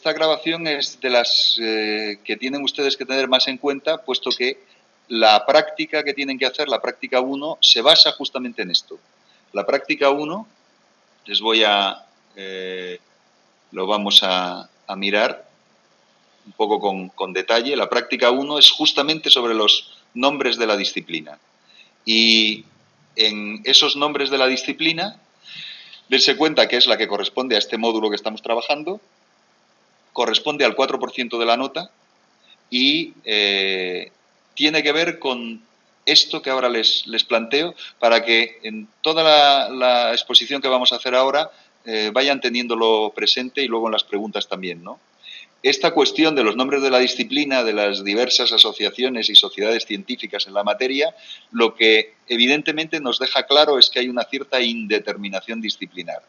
esta grabación es de las que tienen ustedes que tener más en cuenta, puesto que la práctica que tienen que hacer, la práctica 1, se basa justamente en esto. La práctica 1, les voy a... lo vamos a mirar un poco con detalle. La práctica 1 es justamente sobre los nombres de la disciplina. Y en esos nombres de la disciplina, dense cuenta que es la que corresponde a este módulo que estamos trabajando, corresponde al 4% de la nota y tiene que ver con esto que ahora les planteo, para que en toda la exposición que vamos a hacer ahora vayan teniéndolo presente y luego en las preguntas también, ¿no? Esta cuestión de los nombres de la disciplina, de las diversas asociaciones y sociedades científicas en la materia, lo que evidentemente nos deja claro es que hay una cierta indeterminación disciplinar.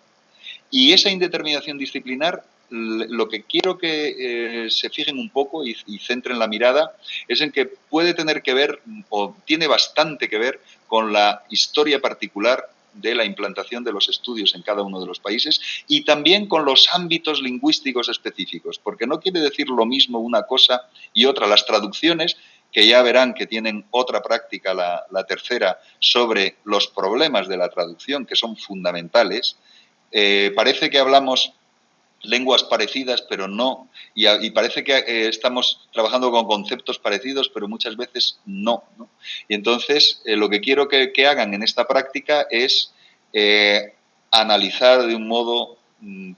Y esa indeterminación disciplinar, lo que quiero que se fijen un poco y centren la mirada, es en que puede tener que ver, o tiene bastante que ver, con la historia particular de la implantación de los estudios en cada uno de los países y también con los ámbitos lingüísticos específicos, porque no quiere decir lo mismo una cosa y otra. Las traducciones, que ya verán que tienen otra práctica, la tercera, sobre los problemas de la traducción, que son fundamentales. Parece que hablamos lenguas parecidas, pero no, y parece que estamos trabajando con conceptos parecidos, pero muchas veces no, ¿no? Y entonces lo que quiero que hagan en esta práctica es analizar de un modo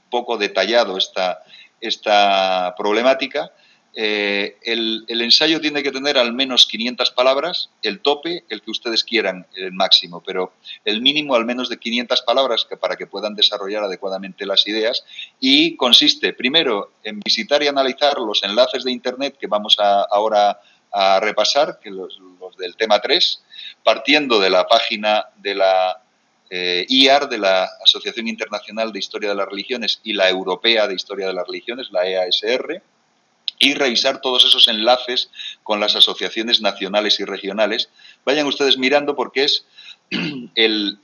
poco detallado esta problemática. El ensayo tiene que tener al menos 500 palabras, el tope, el que ustedes quieran, el máximo, pero el mínimo al menos de 500 palabras para que puedan desarrollar adecuadamente las ideas, y consiste primero en visitar y analizar los enlaces de Internet que vamos ahora a repasar, que los del tema 3, partiendo de la página de la IAR, de la Asociación Internacional de Historia de las Religiones, y la Europea de Historia de las Religiones, la EASR, y revisar todos esos enlaces con las asociaciones nacionales y regionales. Vayan ustedes mirando, porque es el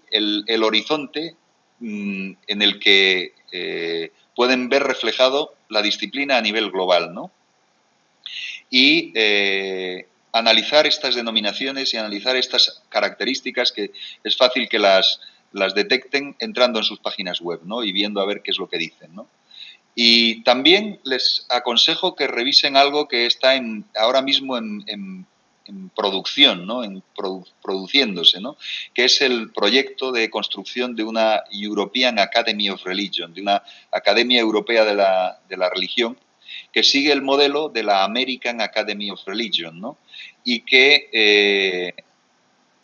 horizonte en el que pueden ver reflejado la disciplina a nivel global, ¿no? Y analizar estas denominaciones y analizar estas características, que es fácil que las detecten entrando en sus páginas web, ¿no? Y viendo a ver qué es lo que dicen, ¿no? Y también les aconsejo que revisen algo que está ahora mismo en producción, ¿no? Produciéndose, ¿no? Que es el proyecto de construcción de una European Academy of Religion, de una Academia Europea de la Religión, que sigue el modelo de la American Academy of Religion, ¿no? Y que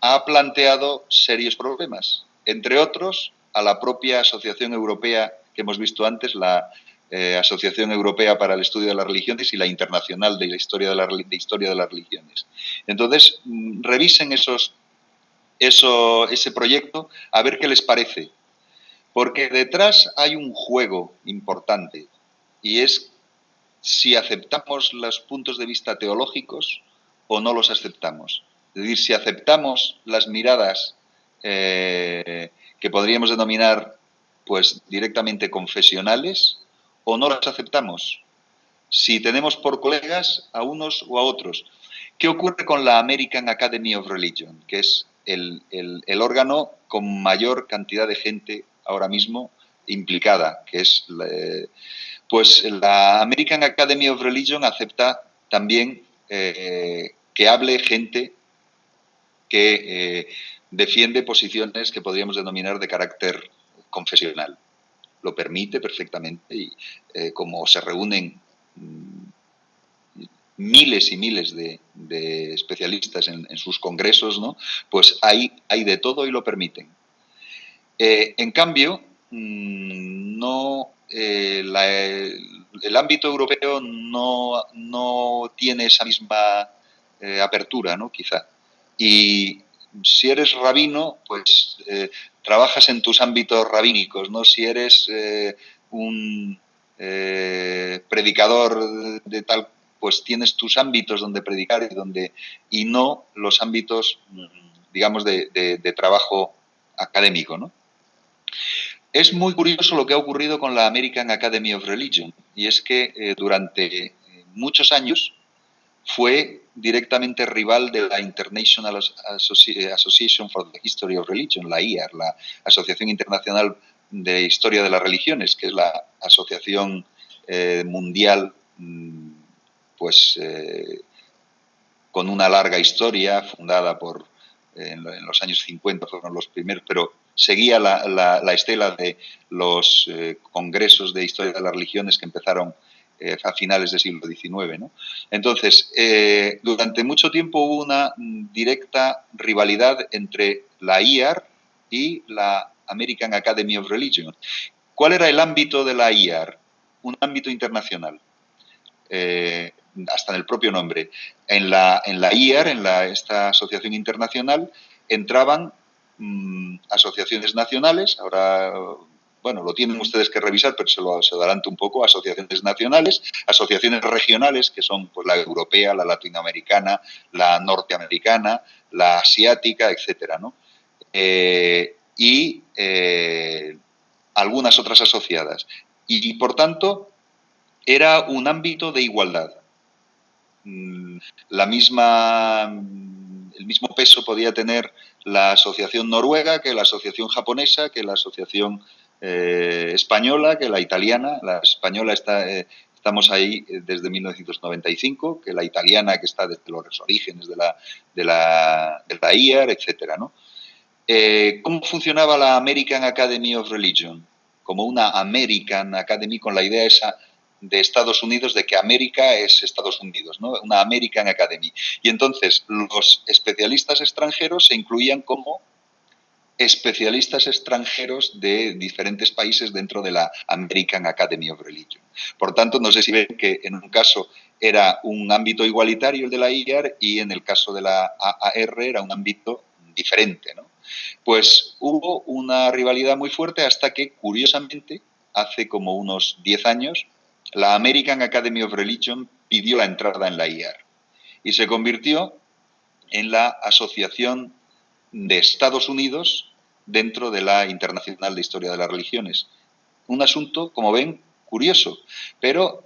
ha planteado serios problemas, entre otros a la propia Asociación Europea que hemos visto antes, la Asociación Europea para el Estudio de las Religiones, y la Internacional de la Historia de las Religiones. Entonces, revisen ese proyecto a ver qué les parece, porque detrás hay un juego importante, y es si aceptamos los puntos de vista teológicos o no los aceptamos. Es decir, si aceptamos las miradas que podríamos denominar pues directamente confesionales, o no las aceptamos. Si tenemos por colegas a unos o a otros. ¿Qué ocurre con la American Academy of Religion? Que es el órgano con mayor cantidad de gente ahora mismo implicada, que es pues la American Academy of Religion acepta también que hable gente que defiende posiciones que podríamos denominar de carácter confesional. Lo permite perfectamente, y como se reúnen miles y miles de especialistas en sus congresos, ¿no? Pues hay de todo y lo permiten. En cambio, no, el ámbito europeo no tiene esa misma apertura, ¿no? Quizá. Y si eres rabino, pues trabajas en tus ámbitos rabínicos, ¿no? Si eres un predicador de tal, pues tienes tus ámbitos donde predicar y no los ámbitos, digamos, de trabajo académico, ¿no? Es muy curioso lo que ha ocurrido con la American Academy of Religion. y es que durante muchos años fue directamente rival de la International Association for the History of Religion, la IAR, la Asociación Internacional de Historia de las Religiones, que es la asociación mundial, pues con una larga historia, fundada en los años 50, fueron los primeros, pero seguía la estela de los congresos de historia de las religiones que empezaron a finales del siglo XIX, ¿no? Entonces, durante mucho tiempo hubo una directa rivalidad entre la IAR y la American Academy of Religion. ¿Cuál era el ámbito de la IAR? Un ámbito internacional. Hasta en el propio nombre. En la IAR, esta asociación internacional, entraban asociaciones nacionales, ahora, bueno, lo tienen ustedes que revisar, pero se adelanto un poco, asociaciones nacionales, asociaciones regionales, que son pues, la europea, la latinoamericana, la norteamericana, la asiática, etcétera, ¿no? Y algunas otras asociadas. Y, por tanto, era un ámbito de igualdad. El mismo peso podía tener la asociación noruega que la asociación japonesa, que la asociación española, que la italiana. La española estamos ahí desde 1995, que la italiana que está desde los orígenes de la IAR, etcétera, ¿no? ¿Cómo funcionaba la American Academy of Religion? Como una American Academy, con la idea esa de Estados Unidos, de que América es Estados Unidos, ¿no? Una American Academy. Y entonces los especialistas extranjeros se incluían como especialistas extranjeros de diferentes países dentro de la American Academy of Religion. Por tanto, no sé si ven que en un caso era un ámbito igualitario el de la IAR y en el caso de la AAR era un ámbito diferente, ¿no? Pues hubo una rivalidad muy fuerte hasta que, curiosamente, hace como unos 10 años, la American Academy of Religion pidió la entrada en la IAR y se convirtió en la asociación de Estados Unidos dentro de la Internacional de Historia de las Religiones. Un asunto, como ven, curioso, pero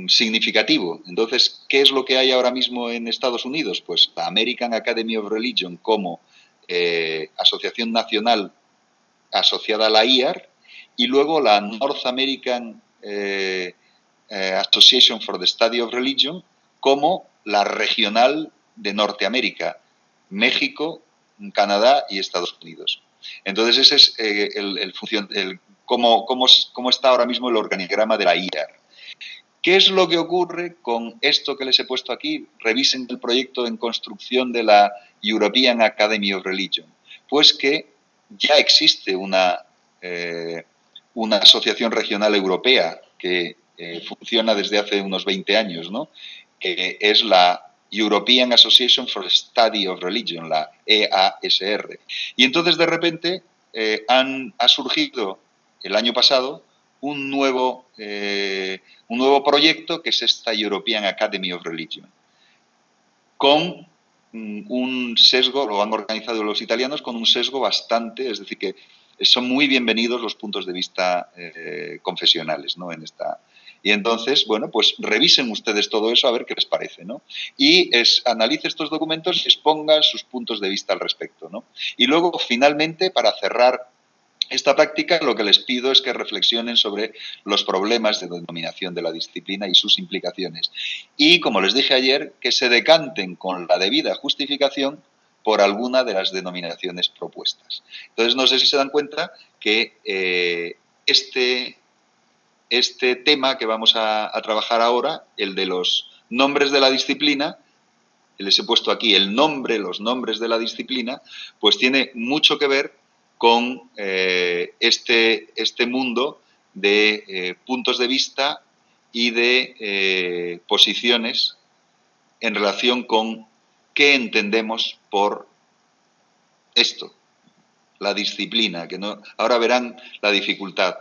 significativo. Entonces, ¿qué es lo que hay ahora mismo en Estados Unidos? Pues la American Academy of Religion como asociación nacional asociada a la IAR y luego la North American Association for the Study of Religion como la regional de Norteamérica, México, Canadá y Estados Unidos. Entonces, ese es cómo está ahora mismo el organigrama de la IAR. ¿Qué es lo que ocurre con esto que les he puesto aquí? Revisen el proyecto en construcción de la European Academy of Religion. Pues que ya existe una asociación regional europea que funciona desde hace unos 20 años, ¿no? Que es la European Association for the Study of Religion, la EASR. Y entonces, de repente, ha surgido el año pasado un nuevo proyecto que es esta European Academy of Religion, con un sesgo, lo han organizado los italianos, con un sesgo bastante, es decir, que son muy bienvenidos los puntos de vista confesionales, ¿no? Y entonces, bueno, pues revisen ustedes todo eso a ver qué les parece, ¿no? Y analice estos documentos y exponga sus puntos de vista al respecto, ¿no? Y luego, finalmente, para cerrar esta práctica, lo que les pido es que reflexionen sobre los problemas de denominación de la disciplina y sus implicaciones. Y, como les dije ayer, que se decanten con la debida justificación por alguna de las denominaciones propuestas. Entonces, no sé si se dan cuenta que este tema que vamos a trabajar ahora, el de los nombres de la disciplina, les he puesto aquí los nombres de la disciplina, pues tiene mucho que ver con este mundo de puntos de vista y de posiciones en relación con qué entendemos por esto, la disciplina, que no, ahora verán la dificultad.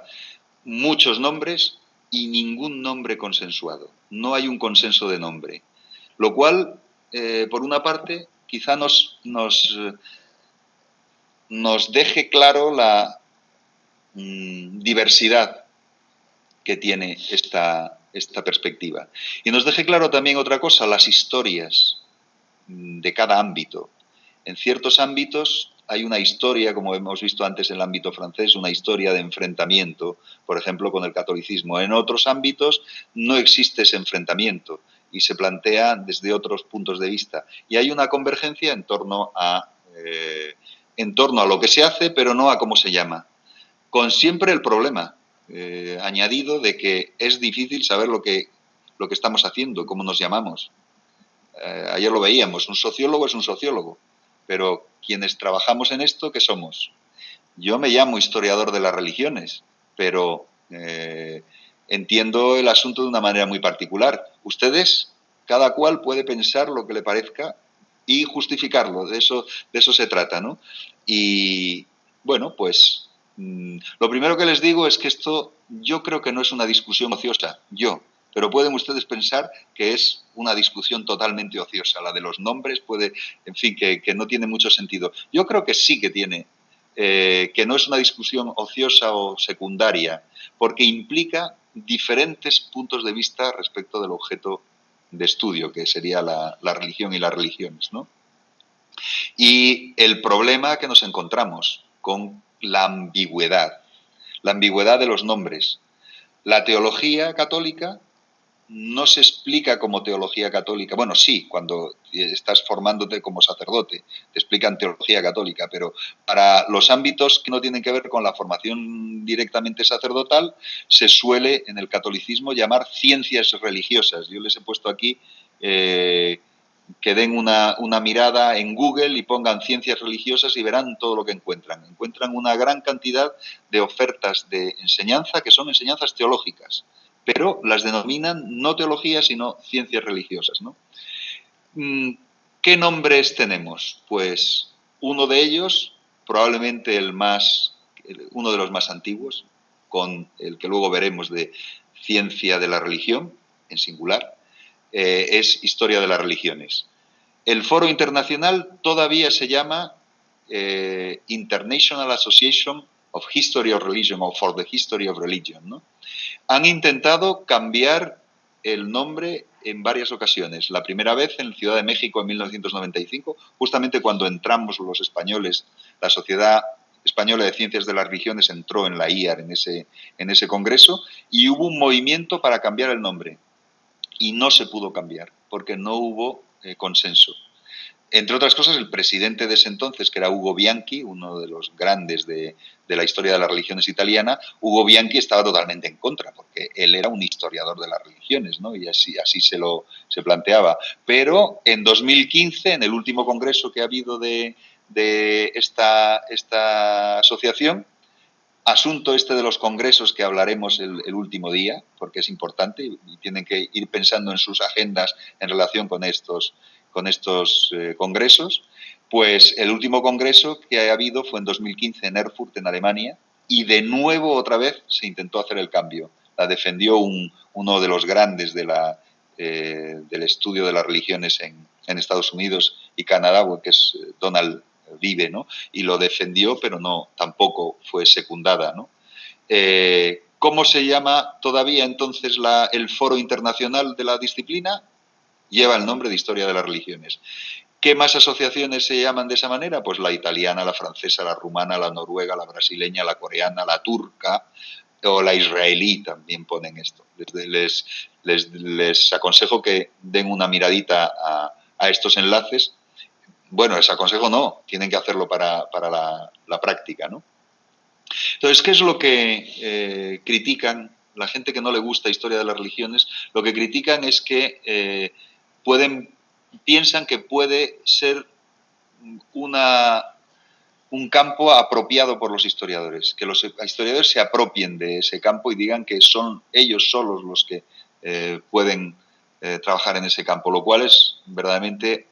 Muchos nombres y ningún nombre consensuado. No hay un consenso de nombre. Lo cual, por una parte, quizá nos deje claro la diversidad que tiene esta perspectiva. Y nos deje claro también otra cosa, las historias de cada ámbito. En ciertos ámbitos hay una historia, como hemos visto antes en el ámbito francés, una historia de enfrentamiento, por ejemplo, con el catolicismo. En otros ámbitos no existe ese enfrentamiento y se plantea desde otros puntos de vista. Y hay una convergencia en torno a lo que se hace, pero no a cómo se llama. Con siempre el problema añadido de que es difícil saber lo que estamos haciendo, cómo nos llamamos. Ayer lo veíamos, un sociólogo es un sociólogo, pero quienes trabajamos en esto, ¿qué somos? Yo me llamo historiador de las religiones, pero entiendo el asunto de una manera muy particular. Ustedes, cada cual puede pensar lo que le parezca y justificarlo, de eso se trata, ¿no? Y bueno, pues lo primero que les digo es que esto yo creo que no es una discusión ociosa, pero pueden ustedes pensar que es una discusión totalmente ociosa. La de los nombres puede, en fin, que no tiene mucho sentido. Yo creo que sí que tiene, que no es una discusión ociosa o secundaria, porque implica diferentes puntos de vista respecto del objeto de estudio, que sería la religión y las religiones, ¿no? Y el problema que nos encontramos con la ambigüedad de los nombres. La teología católica no se explica como teología católica. Bueno, sí, cuando estás formándote como sacerdote, te explican teología católica, pero para los ámbitos que no tienen que ver con la formación directamente sacerdotal, se suele en el catolicismo llamar ciencias religiosas. Yo les he puesto aquí que den una mirada en Google y pongan ciencias religiosas y verán todo lo que encuentran. Encuentran una gran cantidad de ofertas de enseñanza que son enseñanzas teológicas, pero las denominan no teología, sino ciencias religiosas, ¿no? ¿Qué nombres tenemos? Pues uno de ellos, probablemente uno de los más antiguos, con el que luego veremos de ciencia de la religión, en singular, es Historia de las Religiones. El foro internacional todavía se llama International Association of History of Religion o For the History of Religion, ¿no? Han intentado cambiar el nombre en varias ocasiones. La primera vez en Ciudad de México en 1995, justamente cuando entramos los españoles, la Sociedad Española de Ciencias de las Religiones entró en la IAR en ese congreso y hubo un movimiento para cambiar el nombre. Y no se pudo cambiar, porque no hubo consenso. Entre otras cosas, el presidente de ese entonces, que era Ugo Bianchi, uno de los grandes de la historia de las religiones italiana, Ugo Bianchi estaba totalmente en contra, porque él era un historiador de las religiones, ¿no? Y así se planteaba. Pero en 2015, en el último congreso que ha habido de esta asociación, asunto este de los congresos que hablaremos el último día, porque es importante y tienen que ir pensando en sus agendas en relación con estos congresos, pues el último congreso que ha habido fue en 2015 en Erfurt, en Alemania, y de nuevo otra vez se intentó hacer el cambio. La defendió uno de los grandes del estudio de las religiones en Estados Unidos y Canadá, que es Donald Vive, ¿no? Y lo defendió, pero tampoco fue secundada, ¿no? ¿Cómo se llama todavía entonces el Foro Internacional de la Disciplina? Lleva el nombre de Historia de las Religiones. ¿Qué más asociaciones se llaman de esa manera? Pues la italiana, la francesa, la rumana, la noruega, la brasileña, la coreana, la turca o la israelí también ponen esto. Les aconsejo que den una miradita a estos enlaces. Bueno, les aconsejo no, tienen que hacerlo para la práctica, ¿no? Entonces, ¿qué es lo que critican? La gente que no le gusta Historia de las Religiones, lo que critican es que piensan que puede ser un campo apropiado por los historiadores, que los historiadores se apropien de ese campo y digan que son ellos solos los que pueden trabajar en ese campo, lo cual es verdaderamente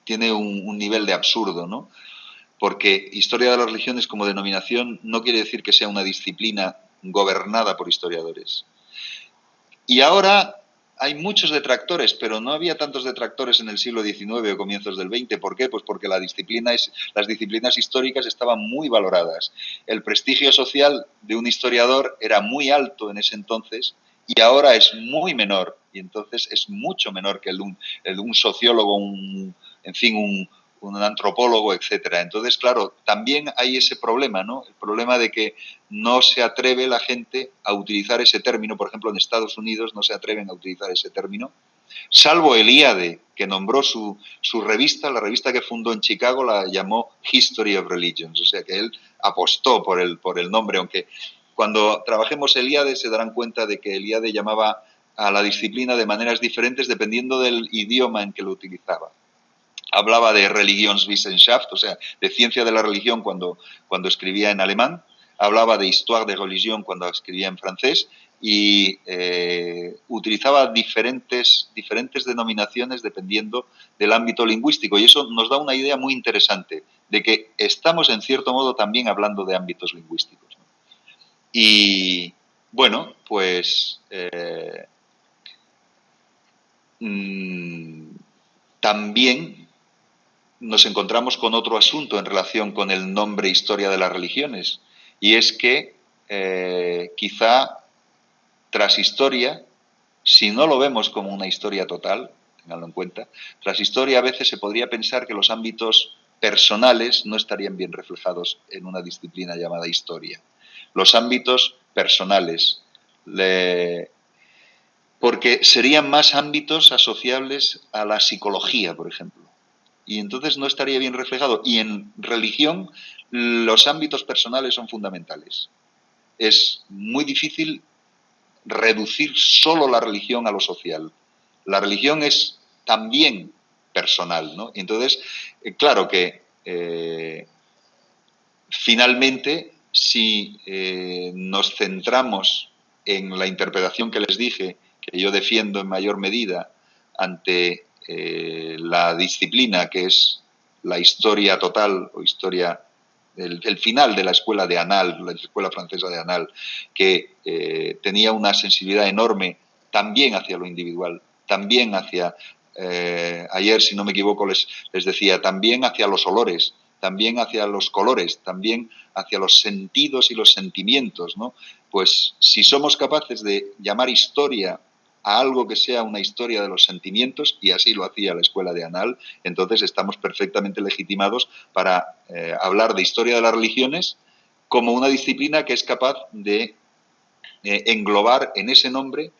tiene un nivel de absurdo, ¿no? Porque Historia de las Religiones como denominación no quiere decir que sea una disciplina gobernada por historiadores. Y ahora hay muchos detractores, pero no había tantos detractores en el siglo XIX o comienzos del XX. ¿Por qué? Pues porque las disciplinas históricas estaban muy valoradas. El prestigio social de un historiador era muy alto en ese entonces y ahora es muy menor. Y entonces es mucho menor que el de un sociólogo, en fin, un antropólogo, etcétera. Entonces, claro, también hay ese problema, ¿no? El problema de que no se atreve la gente a utilizar ese término. Por ejemplo, en Estados Unidos no se atreven a utilizar ese término, salvo Eliade, que nombró su revista, la revista que fundó en Chicago, la llamó History of Religions. O sea que él apostó por el nombre, aunque cuando trabajemos Eliade se darán cuenta de que Eliade llamaba a la disciplina de maneras diferentes dependiendo del idioma en que lo utilizaba. Hablaba de Religionswissenschaft, o sea, de ciencia de la religión cuando escribía en alemán, hablaba de Histoire de religion cuando escribía en francés y utilizaba diferentes denominaciones dependiendo del ámbito lingüístico. Y eso nos da una idea muy interesante de que estamos, en cierto modo, también hablando de ámbitos lingüísticos, ¿no? Y, bueno, pues también nos encontramos con otro asunto en relación con el nombre Historia de las Religiones, y es que quizá tras historia, si no lo vemos como una historia total, tenganlo en cuenta, tras historia a veces se podría pensar que los ámbitos personales no estarían bien reflejados en una disciplina llamada historia. Los ámbitos personales, porque serían más ámbitos asociables a la psicología, por ejemplo. Y entonces no estaría bien reflejado. Y en religión los ámbitos personales son fundamentales. Es muy difícil reducir solo la religión a lo social. La religión es también personal, ¿no? Entonces, claro que finalmente, si nos centramos en la interpretación que les dije, que yo defiendo en mayor medida ante la disciplina que es la historia total o historia, el final de la escuela de Annales, la escuela francesa de Annales, que tenía una sensibilidad enorme también hacia lo individual, también hacia, ayer si no me equivoco les decía, también hacia los olores, también hacia los colores, también hacia los sentidos y los sentimientos, ¿no? Pues si somos capaces de llamar historia a algo que sea una historia de los sentimientos, y así lo hacía la escuela de Annales, entonces estamos perfectamente legitimados para hablar de historia de las religiones como una disciplina que es capaz de englobar en ese nombre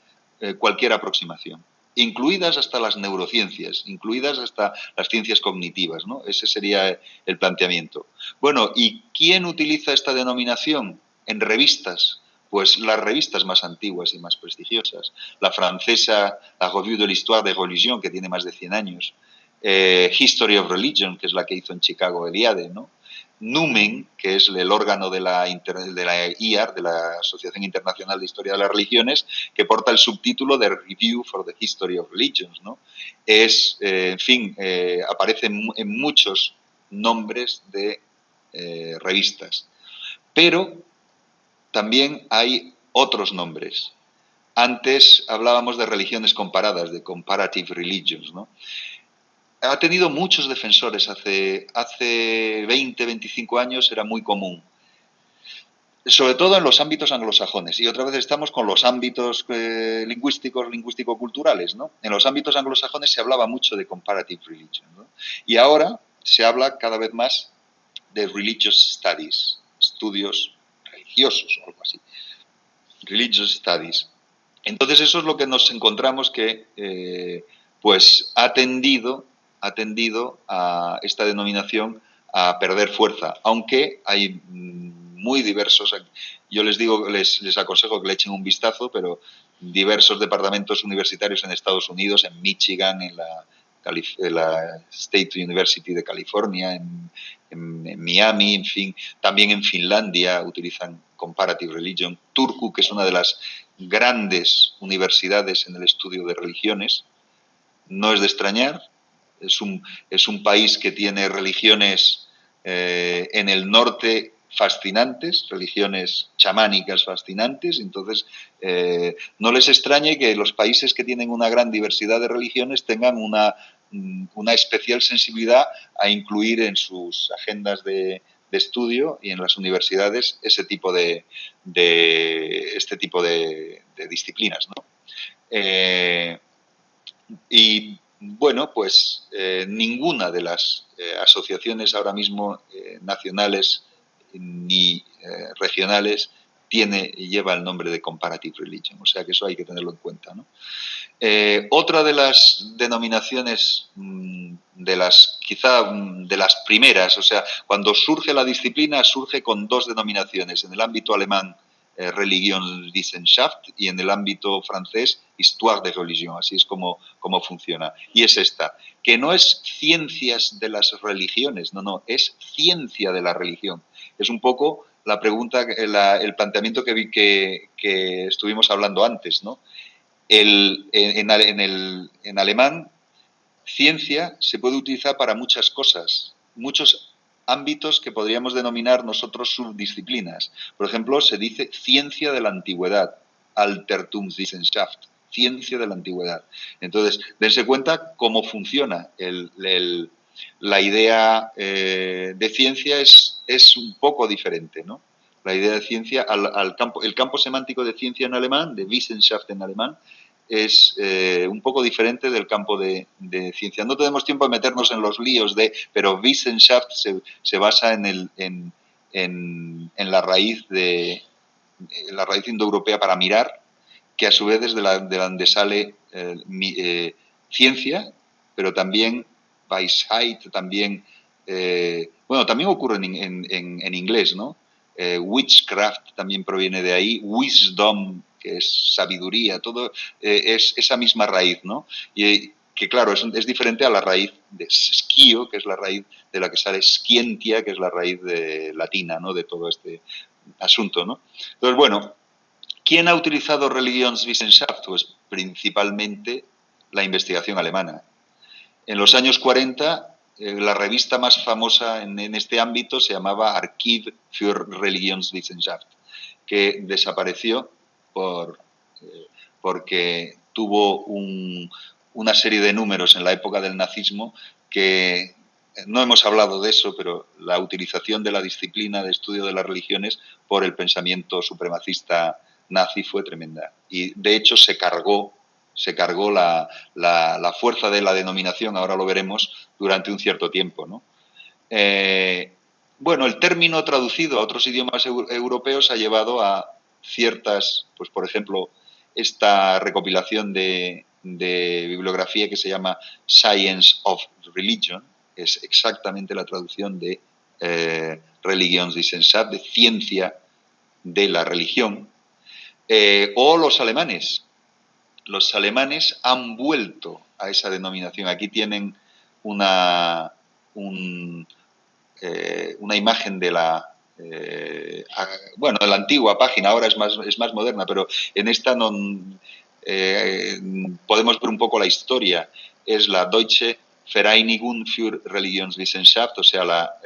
cualquier aproximación, incluidas hasta las neurociencias, incluidas hasta las ciencias cognitivas, ¿no? Ese sería el planteamiento. Bueno, ¿y quién utiliza esta denominación en revistas? Pues las revistas más antiguas y más prestigiosas. La francesa, la Revue de l'Histoire de Religion, que tiene más de 100 años. History of Religion, que es la que hizo en Chicago Eliade, ¿no? Numen, que es el órgano de la IAR, de la Asociación Internacional de Historia de las Religiones, que porta el subtítulo de Review for the History of Religions, ¿no? Es, en fin, aparece en muchos nombres de revistas. Pero también hay otros nombres. Antes hablábamos de religiones comparadas, de comparative religions, ¿no? Ha tenido muchos defensores. Hace 20, 25 años era muy común, sobre todo en los ámbitos anglosajones. Y otra vez estamos con los ámbitos lingüístico-culturales, ¿no? En los ámbitos anglosajones se hablaba mucho de comparative religion, ¿no? Y ahora se habla cada vez más de religious studies, estudios religiosos o algo así. Religious studies. Entonces eso es lo que nos encontramos que pues ha tendido a esta denominación a perder fuerza, aunque hay muy diversos, yo les digo, les aconsejo que le echen un vistazo, pero diversos departamentos universitarios en Estados Unidos, en Michigan, en la State University de California, en Miami, en fin, también en Finlandia utilizan Comparative Religion. Turku, que es una de las grandes universidades en el estudio de religiones, no es de extrañar. Es un país que tiene religiones en el norte fascinantes, religiones chamánicas fascinantes. Entonces, no les extrañe que los países que tienen una gran diversidad de religiones tengan una especial sensibilidad a incluir en sus agendas de estudio y en las universidades este tipo de disciplinas, ¿no? Y bueno, pues ninguna de las asociaciones ahora mismo nacionales ni regionales lleva el nombre de Comparative Religion, o sea que eso hay que tenerlo en cuenta, ¿no? Otra de las denominaciones quizá de las primeras, o sea, cuando surge la disciplina surge con dos denominaciones, en el ámbito alemán Religionswissenschaft y en el ámbito francés Histoire de Religion, así es como funciona. Y es esta, que no es ciencias de las religiones, no, es ciencia de la religión. Es un poco la pregunta, el planteamiento que estuvimos hablando antes, ¿no? En alemán, ciencia se puede utilizar para muchas cosas, muchos ámbitos que podríamos denominar nosotros subdisciplinas. Por ejemplo, se dice ciencia de la antigüedad, Altertumswissenschaft, ciencia de la antigüedad. Entonces, dense cuenta cómo funciona. La idea de ciencia es un poco diferente, ¿no? La idea de ciencia, el campo semántico de ciencia en alemán, de Wissenschaft en alemán, es un poco diferente del campo de ciencia. No tenemos tiempo de meternos en los líos pero Wissenschaft se basa en la raíz indoeuropea para mirar, que a su vez es de donde sale ciencia, pero también Weisheit, también también ocurre en inglés, ¿no? Witchcraft también proviene de ahí, wisdom, que es sabiduría, todo es esa misma raíz, ¿no? Y que claro, es diferente a la raíz de skio, que es la raíz de la que sale scientia, que es la raíz latina, ¿no? De todo este asunto, ¿no? Entonces, bueno, ¿quién ha utilizado Religionswissenschaft? Pues principalmente la investigación alemana. En los años 40, la revista más famosa en este ámbito se llamaba Archiv für Religionswissenschaft, que desapareció porque tuvo una serie de números en la época del nazismo que no hemos hablado de eso, pero la utilización de la disciplina de estudio de las religiones por el pensamiento supremacista nazi fue tremenda. Y de hecho se cargó la fuerza de la denominación, ahora lo veremos, durante un cierto tiempo, ¿no? Bueno, el término traducido a otros idiomas europeos ha llevado a ciertas, pues por ejemplo, esta recopilación de bibliografía que se llama Science of Religion, es exactamente la traducción de Religionswissenschaft, de ciencia de la religión, o los alemanes. Los alemanes han vuelto a esa denominación. Aquí tienen una imagen de la antigua página, ahora es más moderna, pero en esta podemos ver un poco la historia. Es la Deutsche Vereinigung für Religionswissenschaft, o sea, la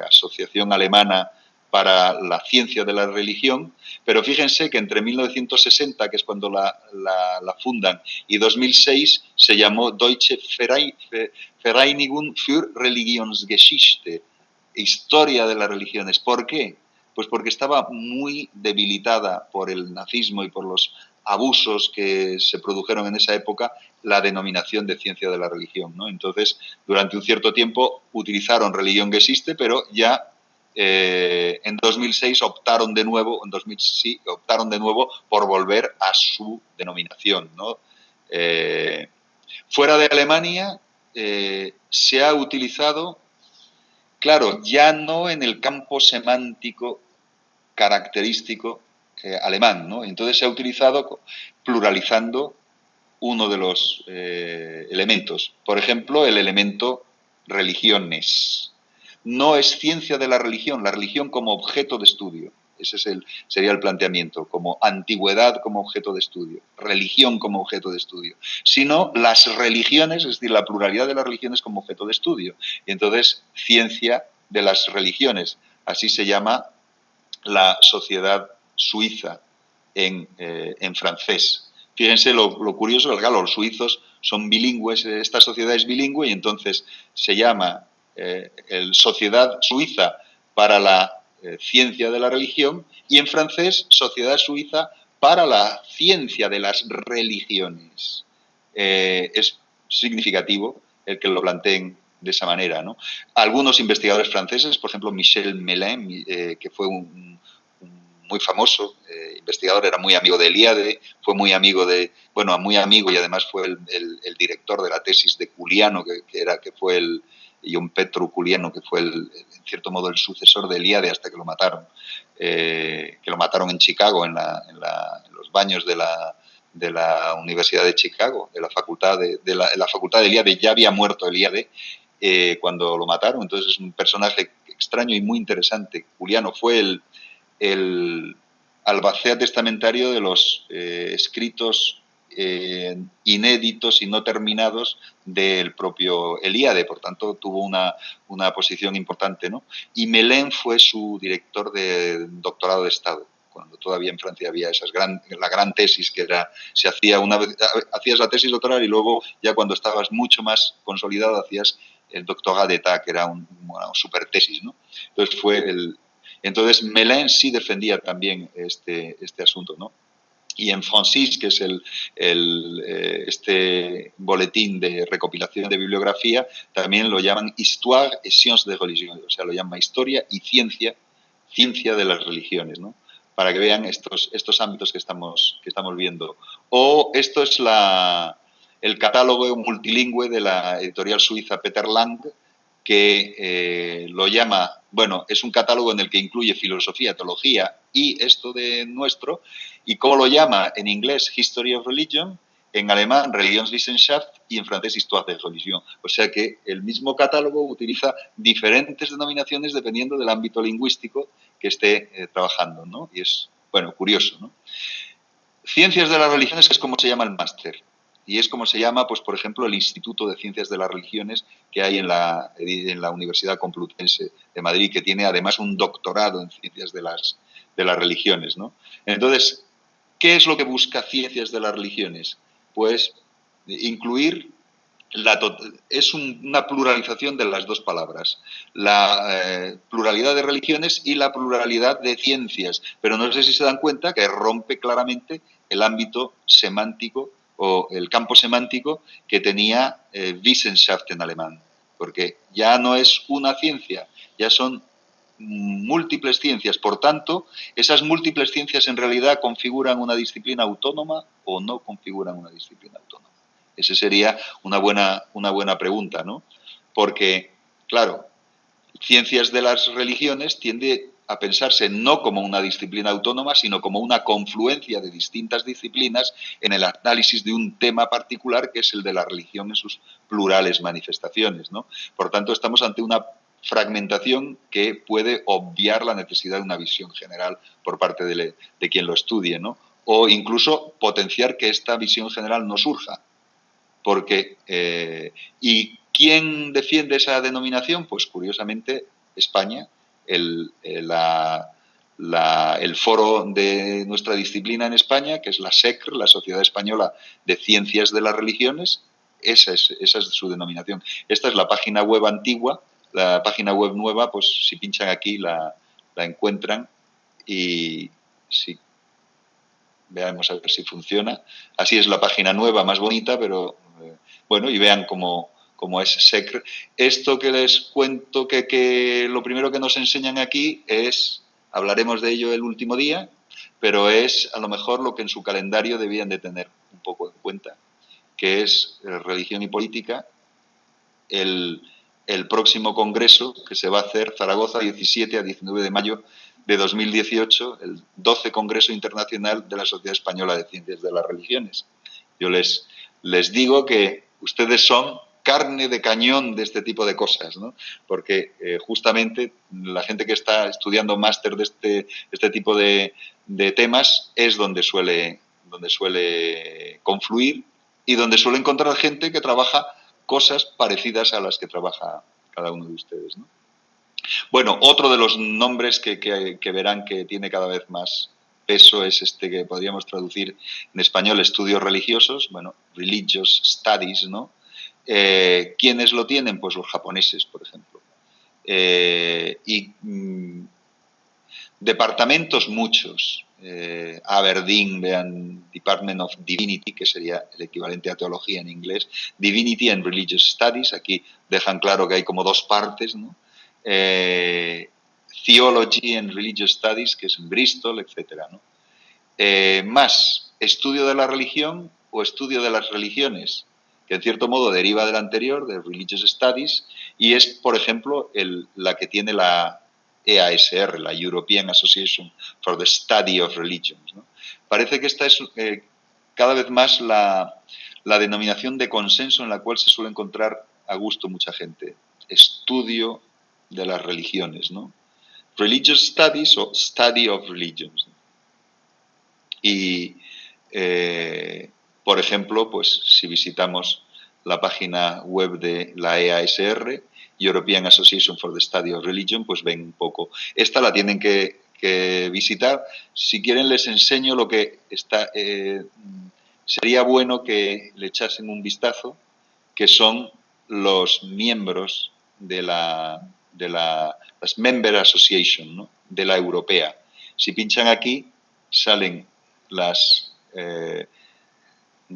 asociación alemana para la ciencia de la religión, pero fíjense que entre 1960, que es cuando la fundan, y 2006 se llamó Deutsche Vereinigung für Religionsgeschichte, historia de las religiones. ¿Por qué? Pues porque estaba muy debilitada por el nazismo y por los abusos que se produjeron en esa época la denominación de ciencia de la religión, ¿no? Entonces, durante un cierto tiempo utilizaron Religionsgeschichte, pero ya en 2006 optaron de nuevo por volver a su denominación, ¿no? Fuera de Alemania se ha utilizado, claro, ya no en el campo semántico característico alemán, ¿no? Entonces se ha utilizado pluralizando uno de los elementos. Por ejemplo, el elemento religiones. No es ciencia de la religión como objeto de estudio. Ese sería el planteamiento, como antigüedad como objeto de estudio, religión como objeto de estudio, sino las religiones, es decir, la pluralidad de las religiones como objeto de estudio. Y entonces, ciencia de las religiones, así se llama la sociedad suiza en francés. Fíjense lo curioso, claro, los suizos son bilingües, esta sociedad es bilingüe y entonces se llama Sociedad Suiza para la Ciencia de la Religión y en francés Sociedad Suiza para la Ciencia de las Religiones. Es significativo el que lo planteen de esa manera, ¿no? Algunos investigadores franceses, por ejemplo Michel Mélin, que fue un muy famoso investigador, era muy amigo de Eliade, fue muy amigo muy amigo y además fue el director de la tesis de Culiano, que fue Ion Petru Culiano, que fue en cierto modo el sucesor de Eliade hasta que lo mataron, en Chicago, en los baños de la Universidad de Chicago, de la facultad la facultad de Eliade. Ya había muerto Eliade cuando lo mataron, entonces es un personaje extraño y muy interesante. Culiano fue el albacea testamentario de los escritos inéditos y no terminados del propio Eliade, por tanto tuvo una posición importante, ¿no? Y Mélin fue su director de doctorado de Estado, cuando todavía en Francia había la gran tesis que se hacía una vez, hacías la tesis doctoral y luego ya cuando estabas mucho más consolidado hacías el doctorat d'état, que era una super tesis, ¿no? Entonces Mélin sí defendía también este asunto, ¿no? Y en Francis, que es este boletín de recopilación de bibliografía, también lo llaman Histoire et Sciences de Religion, o sea, lo llama historia y ciencia de las religiones, ¿no? Para que vean estos ámbitos que estamos viendo. O esto es el catálogo multilingüe de la editorial suiza Peter Lang, que lo llama, es un catálogo en el que incluye filosofía, teología y esto de nuestro, y cómo lo llama en inglés History of Religion, en alemán Religionswissenschaft y en francés Histoire de Religion. O sea que el mismo catálogo utiliza diferentes denominaciones dependiendo del ámbito lingüístico que esté trabajando, ¿no? Y es, curioso, ¿no? Ciencias de las Religiones es como se llama el máster. Y es como se llama, pues, por ejemplo, el Instituto de Ciencias de las Religiones que hay en la Universidad Complutense de Madrid, que tiene además un doctorado en Ciencias de las Religiones, ¿no? Entonces, ¿qué es lo que busca Ciencias de las Religiones? Pues incluir es una pluralización de las dos palabras, la pluralidad de religiones y la pluralidad de ciencias, pero no sé si se dan cuenta que rompe claramente el ámbito semántico o el campo semántico que tenía Wissenschaft en alemán, porque ya no es una ciencia, ya son múltiples ciencias. Por tanto, esas múltiples ciencias en realidad configuran una disciplina autónoma o no configuran una disciplina autónoma. Esa sería una buena pregunta, ¿no? Porque, claro, Ciencias de las Religiones tiende a pensarse no como una disciplina autónoma, sino como una confluencia de distintas disciplinas en el análisis de un tema particular, que es el de la religión en sus plurales manifestaciones, ¿no? Por tanto, estamos ante una fragmentación que puede obviar la necesidad de una visión general por parte de quien lo estudie, ¿no? O incluso potenciar que esta visión general no surja. Porque, ¿y quién defiende esa denominación? Pues curiosamente España, el foro de nuestra disciplina en España, que es la SECR, la Sociedad Española de Ciencias de las Religiones, esa es su denominación. Esta es la página web antigua, la página web nueva, pues si pinchan aquí la encuentran y si veamos a ver si funciona. Así es la página nueva, más bonita, pero y vean cómo es SECR. Esto que les cuento, que lo primero que nos enseñan aquí es, hablaremos de ello el último día, pero es a lo mejor lo que en su calendario debían de tener un poco en cuenta, que es religión y política, el próximo congreso que se va a hacer Zaragoza 17 a 19 de mayo de 2018, el 12 Congreso Internacional de la Sociedad Española de Ciencias de las Religiones. Yo les digo que ustedes son carne de cañón de este tipo de cosas, ¿no? Porque justamente la gente que está estudiando máster de este tipo de temas es donde suele confluir y donde suele encontrar gente que trabaja cosas parecidas a las que trabaja cada uno de ustedes, ¿no? Bueno, otro de los nombres que verán que tiene cada vez más peso es este que podríamos traducir en español, estudios religiosos, bueno, religious studies, ¿no? ¿Quiénes lo tienen? Pues los japoneses, por ejemplo. Departamentos muchos. Aberdeen, vean, Department of Divinity, que sería el equivalente a teología en inglés, Divinity and Religious Studies, aquí dejan claro que hay como dos partes, ¿no? Theology and Religious Studies, que es en Bristol, etcétera, ¿no? Más estudio de la religión o estudio de las religiones, que en cierto modo deriva del anterior, de Religious Studies, y es, por ejemplo, la que tiene la EASR, la European Association for the Study of Religions, ¿no? Parece que esta es cada vez más la denominación de consenso en la cual se suele encontrar a gusto mucha gente. Estudio de las religiones, ¿no? Religious Studies o Study of Religions. Y, por ejemplo, pues si visitamos la página web de la EASR, European Association for the Study of Religion, pues ven un poco. Esta la tienen que visitar. Si quieren les enseño lo que está. Sería bueno que le echasen un vistazo, que son los miembros de las Member Association, ¿no? De la europea. Si pinchan aquí, salen las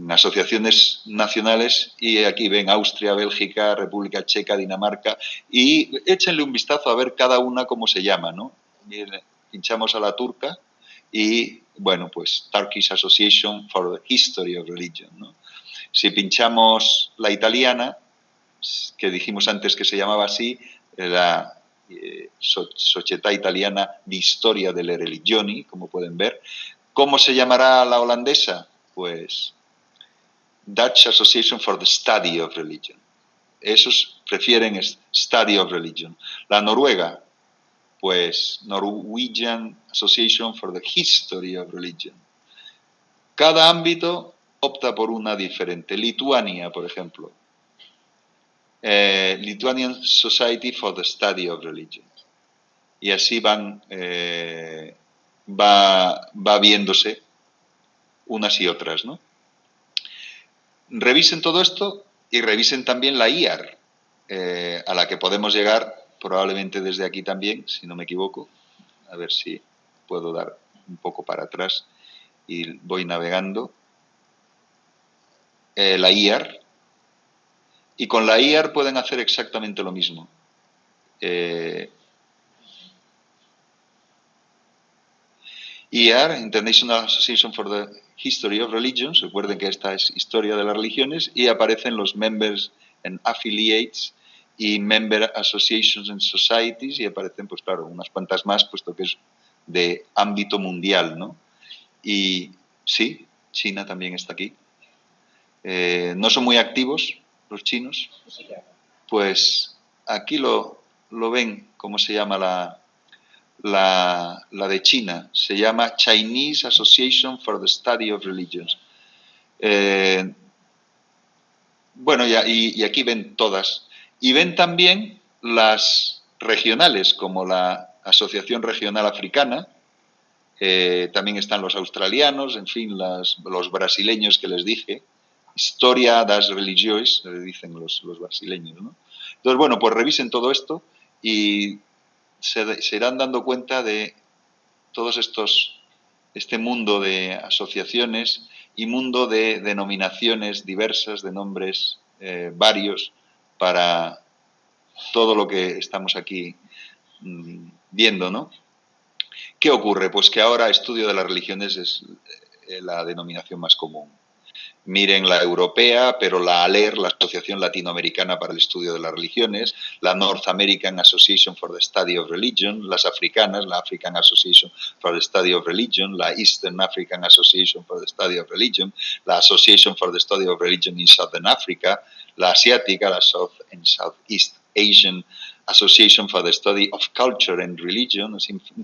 asociaciones nacionales y aquí ven Austria, Bélgica, República Checa, Dinamarca y échenle un vistazo a ver cada una cómo se llama, ¿no? Pinchamos a la turca y, bueno, pues Turkish Association for the History of Religion, ¿no? Si pinchamos la italiana, que dijimos antes que se llamaba así, la Società Italiana di Storia delle Religioni, como pueden ver. ¿Cómo se llamará la holandesa? Pues Dutch Association for the Study of Religion. Esos prefieren Study of Religion. La noruega, pues Norwegian Association for the History of Religion. Cada ámbito opta por una diferente. Lituania, por ejemplo. Lithuanian Society for the Study of Religion. Y así va viéndose unas y otras, ¿no? Revisen todo esto y revisen también la IAR, a la que podemos llegar probablemente desde aquí también, si no me equivoco. A ver si puedo dar un poco para atrás y voy navegando. La IAR. Y con la IAR pueden hacer exactamente lo mismo. IAR, International Association for the History of Religions, recuerden que esta es historia de las religiones, y aparecen los members and affiliates y member associations and societies, y aparecen, pues claro, unas cuantas más, puesto que es de ámbito mundial, ¿no? Y sí, China también está aquí. No son muy activos los chinos, pues aquí lo ven, ¿cómo se llama la de China? Se llama Chinese Association for the Study of Religions. Bueno, y aquí ven todas. Y ven también las regionales, como la Asociación Regional Africana. También están los australianos, en fin, los brasileños que les dije. Historia das religiões, le dicen los brasileños, ¿no? Entonces, bueno, pues revisen todo esto y se irán dando cuenta de todos este mundo de asociaciones y mundo de denominaciones diversas, de nombres varios para todo lo que estamos aquí viendo, ¿no? ¿Qué ocurre? Pues que ahora estudio de las religiones es la denominación más común. Miren la europea, pero la ALER, la Asociación Latinoamericana para el Estudio de las Religiones, la North American Association for the Study of Religion, las africanas, la African Association for the Study of Religion, la Eastern African Association for the Study of Religion, la Association for the Study of Religion in Southern Africa, la asiática, la South and Southeast Asian Association for the Study of Culture and Religion,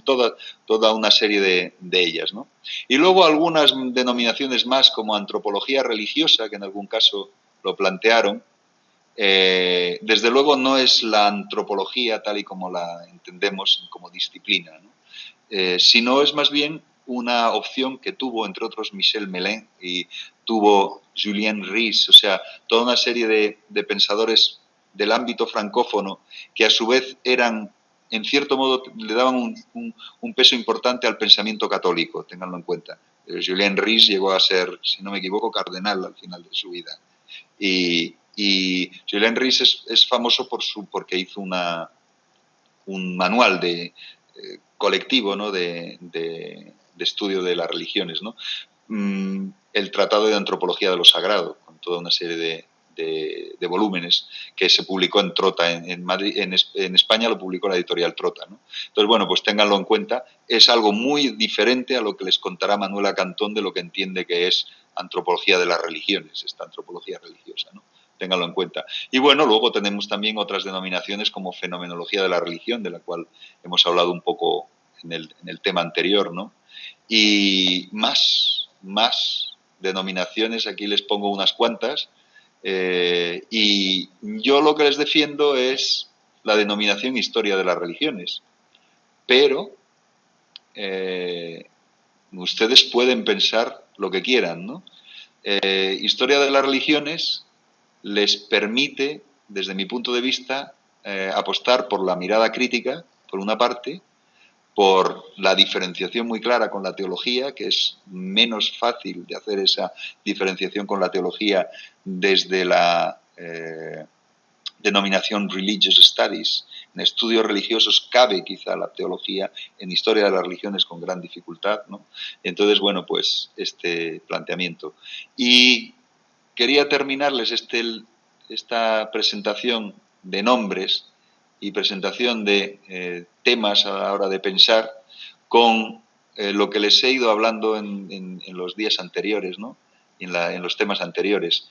toda una serie de ellas, ¿no? Y luego algunas denominaciones más como antropología religiosa, que en algún caso lo plantearon, Desde luego no es la antropología tal y como la entendemos como disciplina, ¿no? Sino es más bien una opción que tuvo, entre otros, Michel Mélin y tuvo Julien Ries, o sea, toda una serie de pensadores del ámbito francófono que a su vez eran, en cierto modo, le daban un peso importante al pensamiento católico, ténganlo en cuenta. Julien Ries llegó a ser, si no me equivoco, cardenal al final de su vida. Y Julien Ries es famoso porque hizo un manual colectivo, ¿no? de estudio de las religiones, ¿no? El Tratado de Antropología de lo Sagrado, con toda una serie de volúmenes que se publicó en Trota, en Madrid, en España lo publicó la editorial Trota, ¿no? Entonces, bueno, pues ténganlo en cuenta, es algo muy diferente a lo que les contará Manuela Cantón de lo que entiende que es antropología de las religiones, esta antropología religiosa, ¿no? Ténganlo en cuenta. Y bueno, luego tenemos también otras denominaciones como fenomenología de la religión, de la cual hemos hablado un poco en el tema anterior, ¿no? Y más denominaciones, aquí les pongo unas cuantas, y yo lo que les defiendo es la denominación historia de las religiones, pero ustedes pueden pensar lo que quieran, ¿no? Historia de las religiones les permite, desde mi punto de vista, apostar por la mirada crítica, por una parte, por la diferenciación muy clara con la teología, que es menos fácil de hacer esa diferenciación con la teología desde la denominación Religious Studies. En estudios religiosos cabe quizá la teología, en historia de las religiones con gran dificultad, ¿no? Entonces, bueno, pues este planteamiento. Y quería terminarles esta presentación de nombres y presentación de temas a la hora de pensar con lo que les he ido hablando en los días anteriores, ¿no? En los temas anteriores.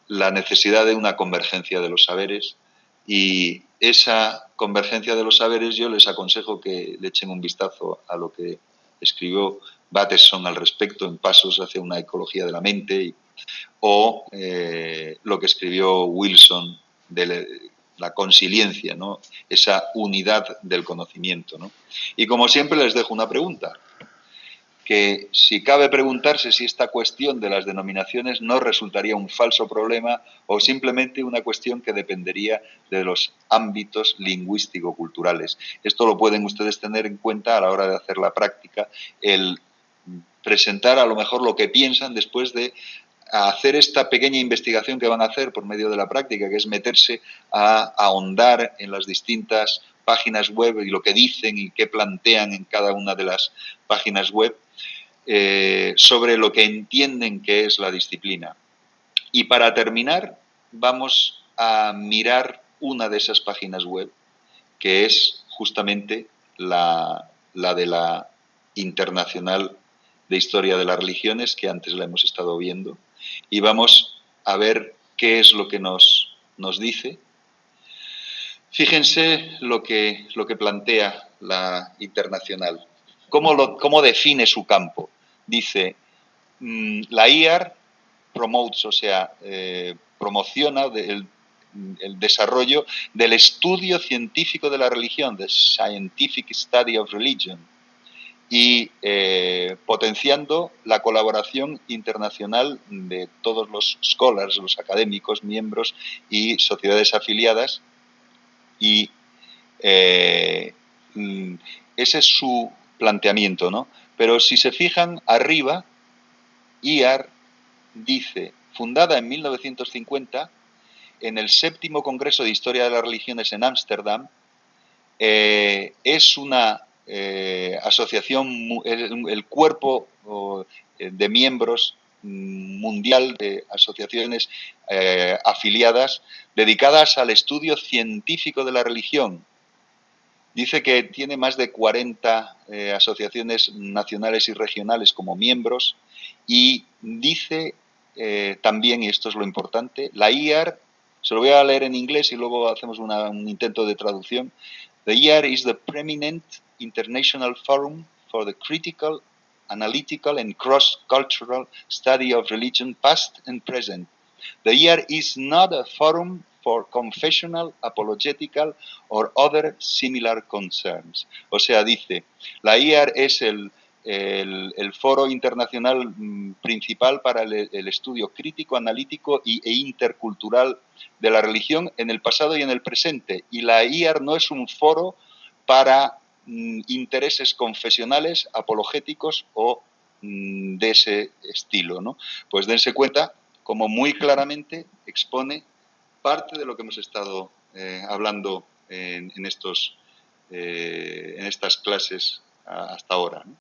La necesidad de una convergencia de los saberes, y esa convergencia de los saberes yo les aconsejo que le echen un vistazo a lo que escribió Bateson al respecto en Pasos hacia una ecología de la mente, o lo que escribió Wilson de la consiliencia, ¿no? Esa unidad del conocimiento, ¿no? Y como siempre les dejo una pregunta, que si cabe preguntarse si esta cuestión de las denominaciones no resultaría un falso problema o simplemente una cuestión que dependería de los ámbitos lingüístico-culturales. Esto lo pueden ustedes tener en cuenta a la hora de hacer la práctica, el presentar a lo mejor lo que piensan después de hacer esta pequeña investigación que van a hacer por medio de la práctica, que es meterse a ahondar en las distintas páginas web y lo que dicen y qué plantean en cada una de las páginas web, sobre lo que entienden que es la disciplina. Y para terminar, vamos a mirar una de esas páginas web, que es justamente la de la Internacional de Historia de las Religiones, que antes la hemos estado viendo, y vamos a ver qué es lo que nos dice. Fíjense lo que plantea la Internacional. ¿Cómo define su campo? Dice, la IAR promotes, o sea, promociona el desarrollo del estudio científico de la religión, the scientific study of religion, y potenciando la colaboración internacional de todos los scholars, los académicos, miembros y sociedades afiliadas, y ese es su planteamiento, ¿no? Pero si se fijan arriba, IAR dice, fundada en 1950, en el 7º Congreso de Historia de las Religiones en Ámsterdam, es una asociación, el cuerpo de miembros mundial de asociaciones afiliadas dedicadas al estudio científico de la religión. Dice que tiene más de 40 asociaciones nacionales y regionales como miembros, y dice también, y esto es lo importante, la IAR, se lo voy a leer en inglés y luego hacemos un intento de traducción. The IAR is the preeminent international forum for the critical, analytical and cross-cultural study of religion past and present. The IAR is not a forum for confessional, apologetical or other similar concerns. O sea, dice, la IAR es el foro internacional principal para el estudio crítico, analítico e intercultural de la religión en el pasado y en el presente. Y la IAR no es un foro para intereses confesionales, apologéticos o de ese estilo, ¿no? Pues dense cuenta como muy claramente expone parte de lo que hemos estado hablando en estas clases hasta ahora, ¿no?